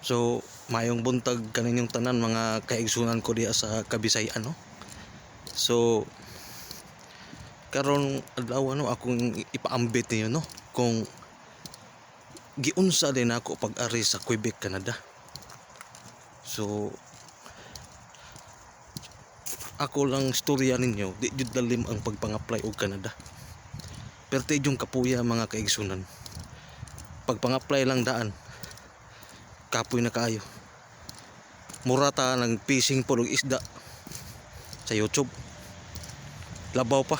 So, mayong buntag kaninyong tanan mga kaigsunan ko diya sa Kabisayan, no. So, karon adlaw no akong ipaambit niyo, no, kung giunsa din ako pag-ari sa Quebec, Canada. So, ako lang istorya ninyo, di jud lalim ang pagpang-apply og Canada. Pero yung kapuya mga kaigsunan. Pagpang-apply lang daan, kapoy na kaayo. Mura ta nag fishing po og isda sa YouTube. Labaw pa.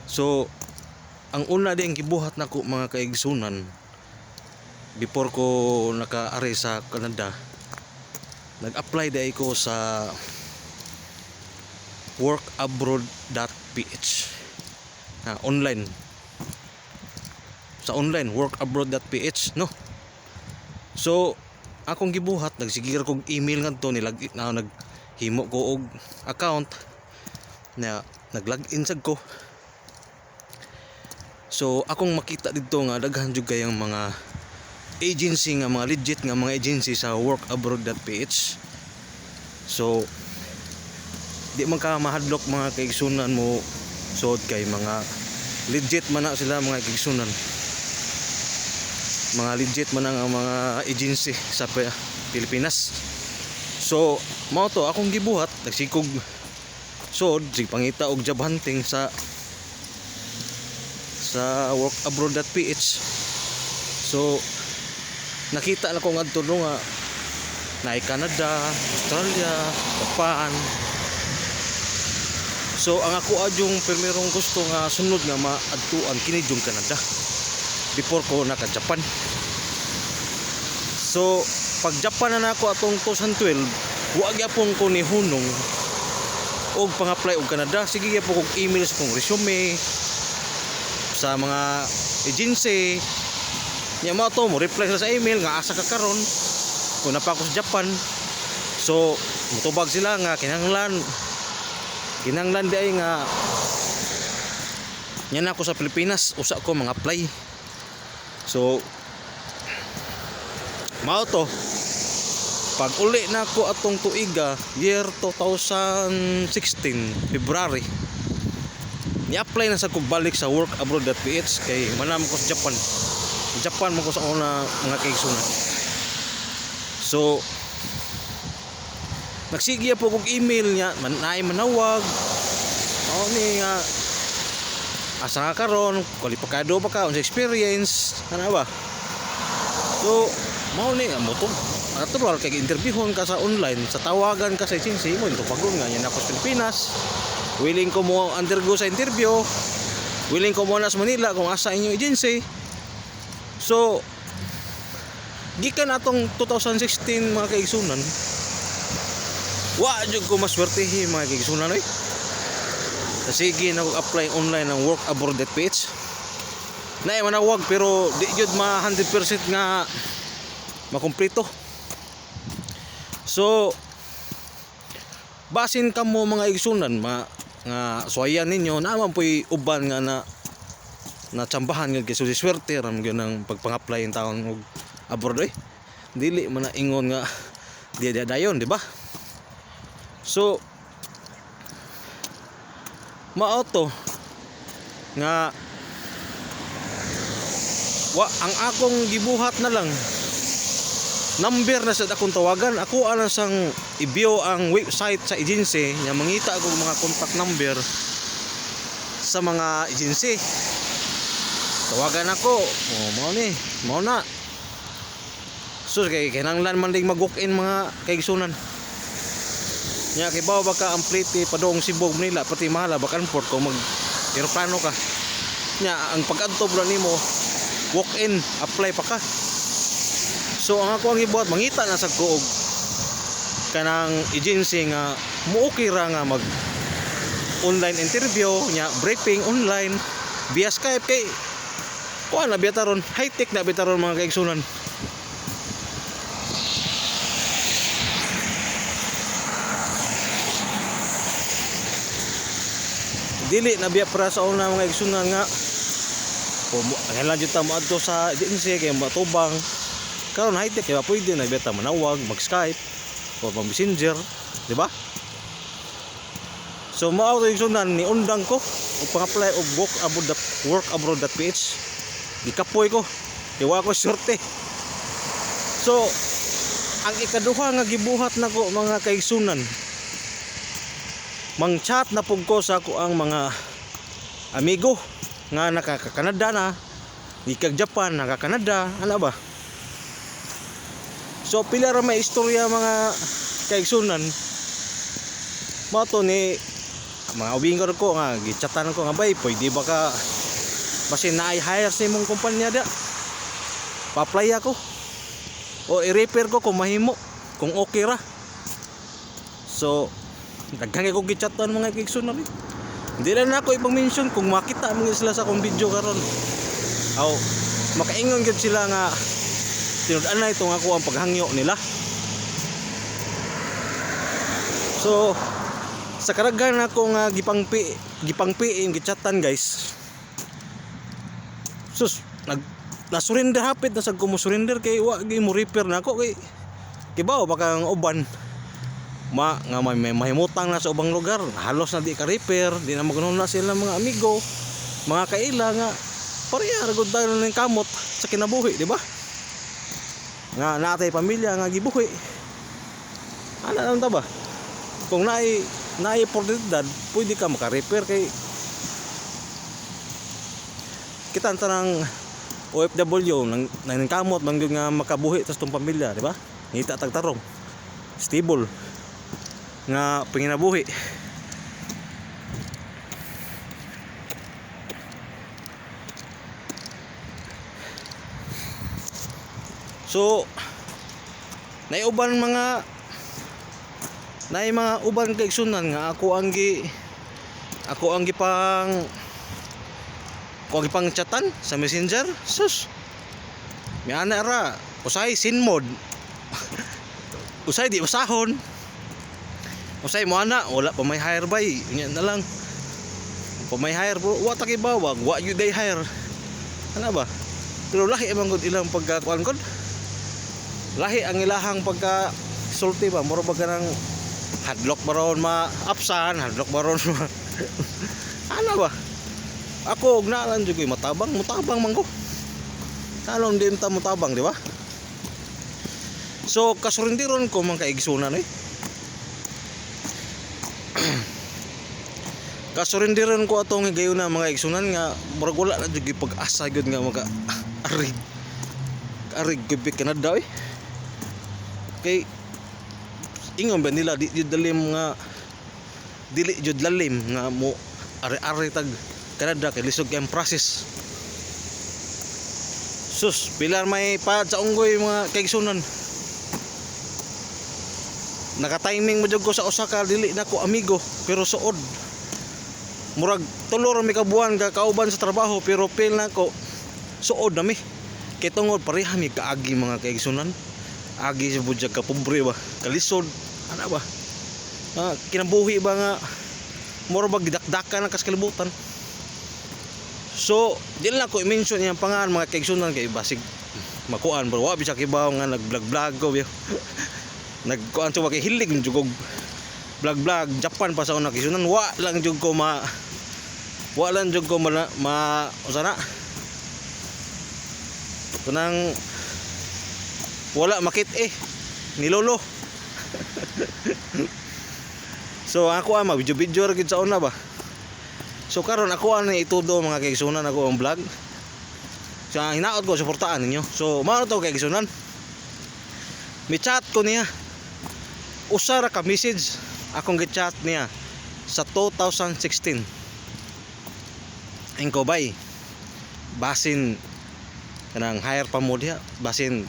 So, ang una din gibuhat nako mga kaigsunan before ko naka-ari sa Canada, nag-apply day ko sa workabroad.ph. Online. Sa online workabroad.ph, no. So, akong gibuhat, nagsigir kog email ngadto nilag na naghimo ko og account na nag-login sad ko. So, akong makita dito nga daghan jud kayang mga agency nga mga legit nga mga agency sa workabroad.ph. So, di man ka mahadlok mga kaigsunan mo sod kay mga legit man na sila mga kaigsunan. Mga legit man ang mga agency sa Pilipinas. So, mao to akong gibuhat, nagsikog sod sig pangita og job hunting sa workabroad.ph. So, nakita na ko ngadto nga na Canada, Australia, Japan. So, ang ako adyong primerong gusto nga sunod nga maadtuan kini jung Canada before ko naka Japan. So, pag Japan na nako atong 2012, wa gyapon ko ni hunong og pang-apply og Canada. Sige gyapon kog email sa kong resume sa mga agency. Nya mo to mo reply sila sa email nga asa ka karon kung napa ko sa Japan. So, mutubag sila nga kinahanglan di ay nga yan ako sa Pilipinas, usa ko mga apply. So, mao to pag uli na ako atong tuiga year 2016 February, i-apply na sa ko balik sa workabroad.ph kay manam ko sa Japan mo ko sa una mga kaigsunan. So, nagsigya po kong email niya manawag ni nga asa nga karon kwalipikado pa ka unsa experience ana ba. So, mao ni mo to natural kay interviewon ka sa online, sa tawagan ka sa agency mo ito pagod nga yan ako sa Pilipinas, willing ko mo undergo sa interview, willing ko mo na sa Manila kung asa inyong agency. So, gikan atong 2016 mga kaigsunan, wa jud ko maswertehi mga kaigsunan oy. Sige na apply online ng workabroad.ph. Na manawag pero di jud ma 100% nga makumpleto. So, basin kamo mga igsunan nga suwayan ninyo naman po'y uban nga na tsambahan nga kasi swerte ram gyud ang pagpang-apply ng taon og abroad dili man na ingon nga di dayon, di ba? So, mao to nga ang akong gibuhat na lang number na sa akong tawagan. Ako ana sang i-view ang website sa agency nya mangita ako mga contact number sa mga agency. Tawagan ako, mao na. So kay kinahanglan man ding mag-walk-in mga kaigsunan. Nya kay bawa baka ang plate padong Cebu nila pati mahala bakan port kung mag aeroplano ka. Nya ang pag-adto bro nimo walk-in, apply pa ka. So ang ako ang gibuhat mangita na sa kuog kanang agency nga mo okay ra nga mag online interview nya briefing online via Skype kay kuan na bitaron high tech na bitaron mga kaigsunan. Dili na biya para sa una mga kaigsunan nga kailan jud ta moadto sa agency kay matubang Karon high tech kaya pwede na beta manawag, mag-Skype or mag-Messenger, di ba? So mao to yung sunan ni undang ko og pang-apply og workabroad.ph. Gikapoy ko. Diwa ko sorte. So ang ikaduha nga gibuhat nako mga kaigsunan, mang-chat na pug ko sa ako ang mga amigo nga nakaka-Canada na, di kag Japan, naka-Canada, ano ba? So pila ra may istorya mga kaigsunan. Mato ni mga ubingon ko nga gichatan ko nga bay, pwede ba ka basin na i-hire sa imong kumpanya da? Pa-apply ako. O i-repair ko kung mahimo, kung okay ra. So daghang ko gichatan mga kaigsunan. Hindi lang ako ipang-mention kung makita mga sila sa akong video karon. Aw, makaingon gyud sila nga tinud-an na itong ako ang paghangyo nila. So sa karaghan ako nga gipangpi gichatan guys. Sus, na-surrender hapit na sa ko mo surrender kay wa gi mo repair na ako kay kibaw baka ang uban nga may mahimutang na sa ubang lugar, halos na di ka repair, di na magano na sila mga amigo, mga kaila nga pareha ra gud tayo ning kamot sa kinabuhi, di ba? Nga natay pamilya nga gibuhi. Ana lang ta ba? Kung naay oportunidad, pwede ka maka-repair kay kita tanang OFW nang kamot man gyud nga makabuhi sa tong pamilya, di ba? Ngita tagtarong. Stable nga panginabuhi. So naiuban mga uban kaigsunan nga ako ang gipang chatan sa Messenger. Sus, may ana ra usay sin mode. Usay di usahon, usay mo ana wala pa may hire bay, nya na lang pa may hire bro, wa ta kay bawag, wa you day hire ana ba? Pero lahi man gud ilang pagkakuan gud, lahi ang ilahang pagka sulti ba, mura ba kanang hadlock baron ma-apsan, hadlock baron ma ano ba? Ako og naalan jud koy mutabang man ko. Talon din ta mutabang, di ba? So kasurindiron ko man kaigsunan kasurindiron ko atong higayon na mga igsunan nga murag wala na jud pag-asa gyud nga maka arig gyud Canada kay ingon ba nila di jud lalim nga dili jud lalim nga mo ari-ari tag Canada kay lisod kay ang process. Sus, pilar may pa sa unggoy mga kaigsunan. Naka-timing mo jud ko sa usa ka dili nako amigo pero suod. Murag tulo ra mi ka buwan ka kauban sa trabaho pero pil nako suod na mi. Kay tungod pareha mi kaagi mga kaigsunan. Agi sa budyag ka pobre ba, kalisod ana ba? Kinabuhi ba nga mura ba gidakdakan ang kaskalibutan. So, dili na ko i-mention yung pangalan mga kaigsunan kay basig makuan bro. Wa bisa kibaw nga nag-vlog ko biyo. Nagkuan so kay hilig jugog vlog Japan pa sa una kaigsunan. Wa lang jud ko ma usana. Tunang wala makit ni lolo. So ako mag-video gid sa una ba. So karon ako ani itudo mga kaigsunan ako ang vlog. So hinaot ko suportaan ninyo. So mao to kaigsunan. Mi chat ko niya. Usa ra ka message akong gi-chat niya sa 2016. Engko bay. Basin kanang hire pa mo diha, basin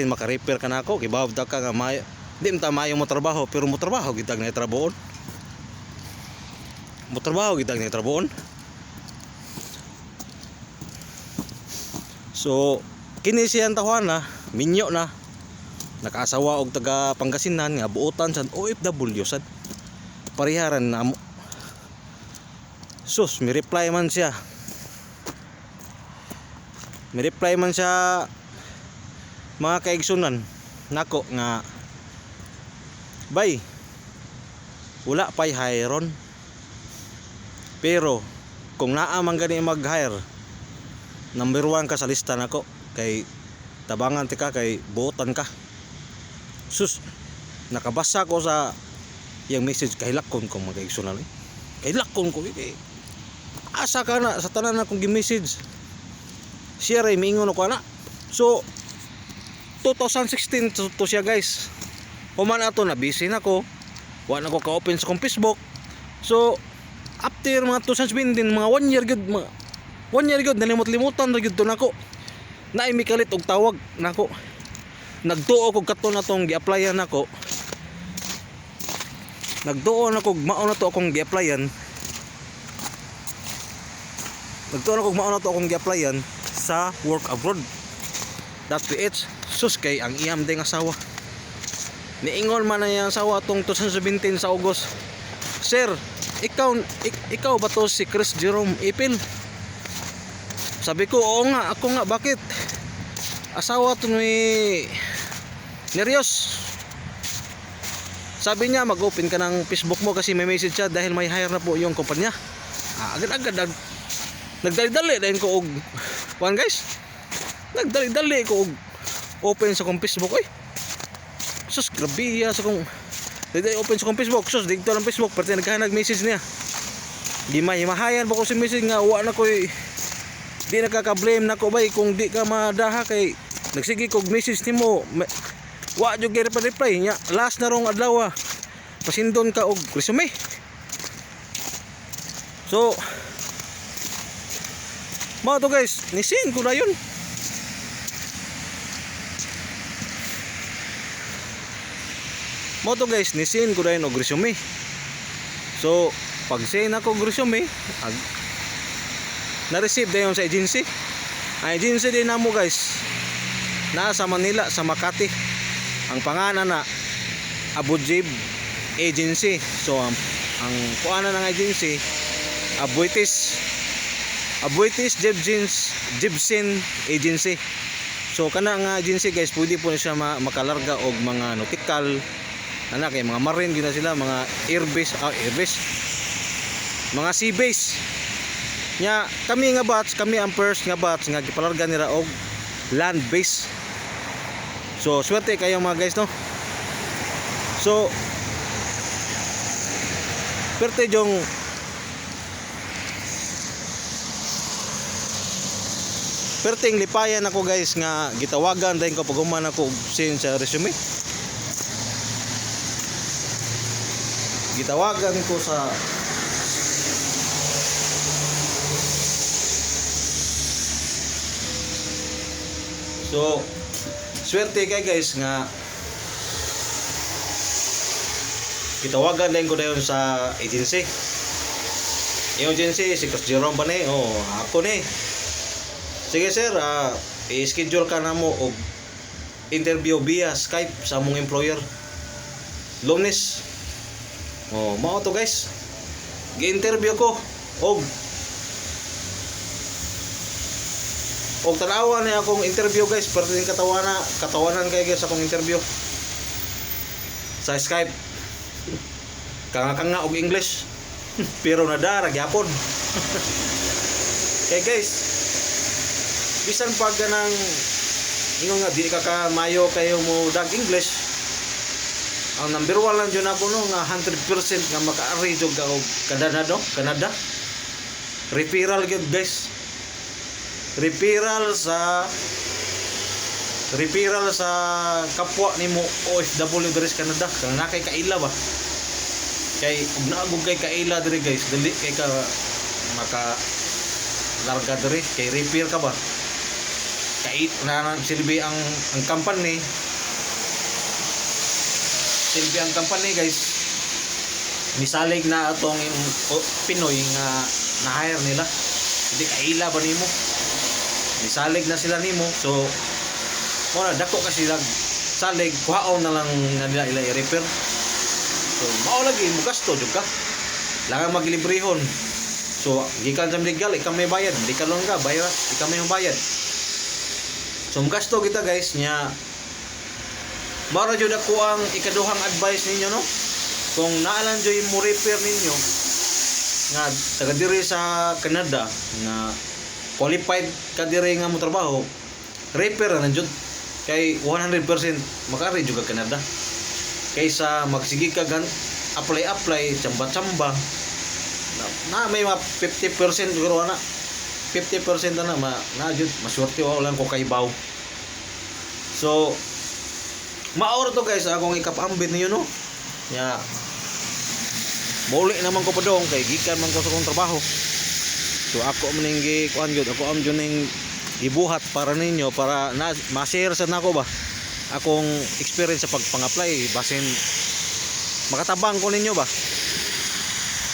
maka-repair ka na ako kay bawd ka nga may di ta mayo mo trabaho pero mo trabaho gitag na trabaho. Motrabaho kita ni trabaon. So kini siyang tawana minyo na nakaasawa og taga Pangasinan nga buotan sa OFW sad pariharan na mo. Sus, mi reply man siya mga kaigsunan nako nga bay wala pay hiron, pero kung naa man gani mag-hire, number 1 ka sa lista nako, kay tabangan ti ka kay buotan ka. Sus, nakabasa ko sa yung message, kahilakon ko mga kaigsunan, kahilakon ko kay asa ka na sa tanan akong gi-message, siya ray mingon ako na. So 2016 to siya guys. Human ato na busy na ko. Wala na ko ka-open sa kong Facebook. So after mga 2017, mga 1 year gud, mga 1 year gud nalimot-limutan ra gud to nako. Naay mi kalit og tawag nako. Nagtuo ko katon atong gi-applyan nako. Nagtuo na ko mao na to akong gi-applyan. Nagtuo na ko mao na to akong gi-applyan sa work abroad. .ph. Sus kay ang iyam ding asawa. Niingon man na yung asawa tong 2017 sa August. Sir, ikaw ba to si Chris Jerome Ipil? Sabi ko, oo nga, ako nga, bakit? Asawa to ni Nerios. Sabi niya, mag-open ka ng Facebook mo kasi may message siya dahil may hire na po yung kumpanya. Agad-agad nagdali-dali dahil ko og one guys. Nagdali-dali ko og open sa kong Facebook. Oy, sus, grabe sa kong open sa kong Facebook. Sus, dito lang Facebook, pati nag-message niya. Di mahimahayan pa ko si message nga, wa na ko di nakaka-blame na ko bay kung di ka madaha kay nagsige kog message nimo. Wa jud kay reply nya. Last na rong adlaw, pasindon ka og resume. So mao to guys, nisin ko na yun. Mo to guys, nisin ko rin og resume. So pag send ako og resume, na-receive dayon sa agency. Ang agency din namo guys, nasa Manila, sa Makati. Ang pangalan na Abujib Agency. So ang kuana ng agency, Abuitis Jibsin Agency. So kana nga agency guys, pwede po siya makalarga og mga nautical kay mga marine gina sila, mga airbase, mga sea base nya. Kami nga batch, kami ang first nga batch nga gipalarga nila og land base. So swerte kayo mga guys, no? So perte jong perting lipayan ako guys nga gitawagan dahil ko paghuman ako send sa resume. Gitawagan ko sa so swerte kay guys nga gitawagan din ko dayon sa agency. Yung agency si Chris Jerome ba ni? Oh, ako ni. Sige sir, i-schedule ka na mo og interview via Skype sa among employer Lunes. Oh, mao to guys. Gi-interview ko og tanawa na akong interview guys, pero din katawanan kay guys akong interview sa Skype. Kanga og English. Pero nadara gyapon. Kay guys, bisan pag ganang ingon nga di ka mayo kayo mo dag English, ang number 1 lang yun ako no nga 100% nga makaari jud ka og Canada. Referral gyud guys. Referral sa kapwa nimo OFW diri sa Canada. Kang nakay kaila ba? Kay ug naagog kay kaila diri guys, dili kay ka maka larga diri kay repair ka ba? Kay na silbi ang company. Silbi ang company guys. Misalig na atong Pinoy nga na-hire nila. Hindi kaila ba nimo? Misalig na sila nimo. So wala dako kasi lag salig kuhaon na lang nila i-repair. So mao lagi mo gasto jud ka. Langan maglibrehon. So gikan sa legal ikaw may bayad, di ka lang ka bayad, ikaw may bayad. So gasto kita guys nya mao jud ako ang ikaduhang advice ninyo no. Kung naalan joy mo repair ninyo nga taga diri sa Canada nga qualified ka diri nga mo trabaho, repair na jud kay 100% makari jud ka Canada. Kaysa magsige ka gan apply chamba na may mga 50% siguro na 50% na na jud maswerte wa lang ko kaibaw. So maor to guys akong ikapambit niyo no nya muli naman ko pa dong kay gikan man ko sa kong trabaho. So ako maninggi kuan gyud ako am jud ning ibuhat para ninyo para na ma-share sa nako ba akong experience sa pagpang-apply basin makatabang ko ninyo ba.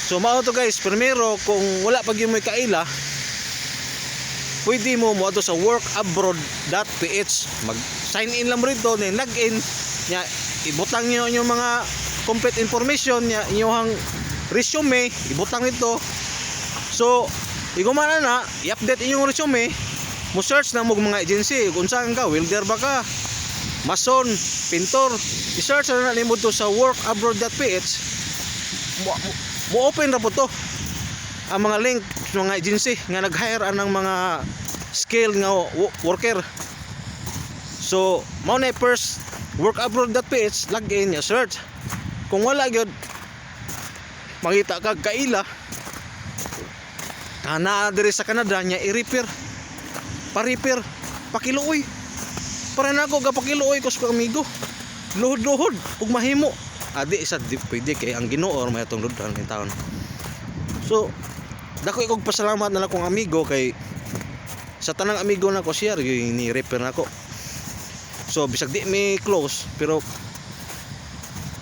So mao to guys, primero kung wala pa gyud mo kaila pwede mo ato sa workabroad.ph mag sign in lang mo rito then log in nya ibutang niyo yung mga complete information nya inyong resume ibutang ito. So igumana na i-update inyong resume mo search na mo mga agency kung saan ka welder ba ka mason pintor i-search na nimo to sa workabroad.ph mo open ra po to ang mga link ng mga agency nga nag-hire anang mga skilled nga worker. So mao na first workabroad.ph log in ya search kung wala gyud makita kag kaila kana diri sa Canada nya i-repair pa-repair pakiluoy para nako ga pakiluoy ko sa amigo luhod-luhod ug mahimo adi isa di pwede kay ang Ginoo or may atong ludan ng taon. So dako ikog pasalamat na lang kong amigo kay sa tanang amigo nako share yung ni repair nako. So bisag di mi close pero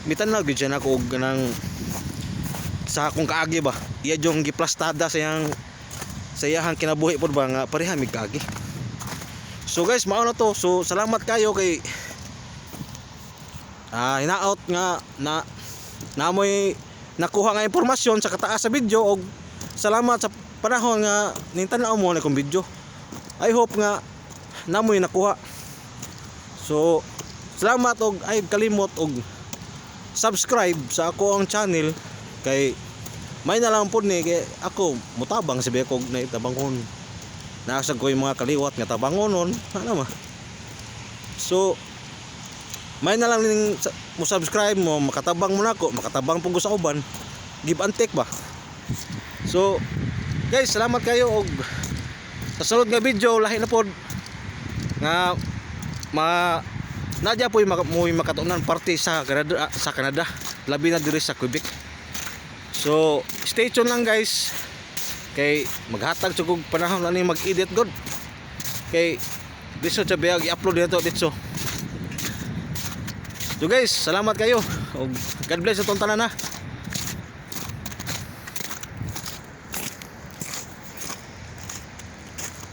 mitanaw gyud siya nako og ganang sa akong kaagi ba iya jong giplastada sa iyang kinabuhi pod ba nga pareha mig kaagi. So guys mao na to. So salamat kayo kay hinaot nga namoy nakuha nga impormasyon sa kataas sa video og salamat sa panahon nga nintanaw mo na kong video. I hope nga namoy nakuha. So salamat og ay kalimot og subscribe sa ako ang channel kay may na lang po ni kay ako mutabang sabi ko na itabangon nasag ko yung mga kaliwat nga tabangonon ano ma. So may na lang ning mo subscribe mo makatabang mo nako makatabang pug sa uban give and take ba. So guys salamat kayo og sa sunod nga video lahi na pod nga nadya po yung makatunan parte sa Canada labi na diri sa Quebec. So stay tuned lang guys kay maghatag sugog panahon ani mag-edit god kay diso sa biyag i-upload dito. So guys salamat kayo og God bless atong tanan na.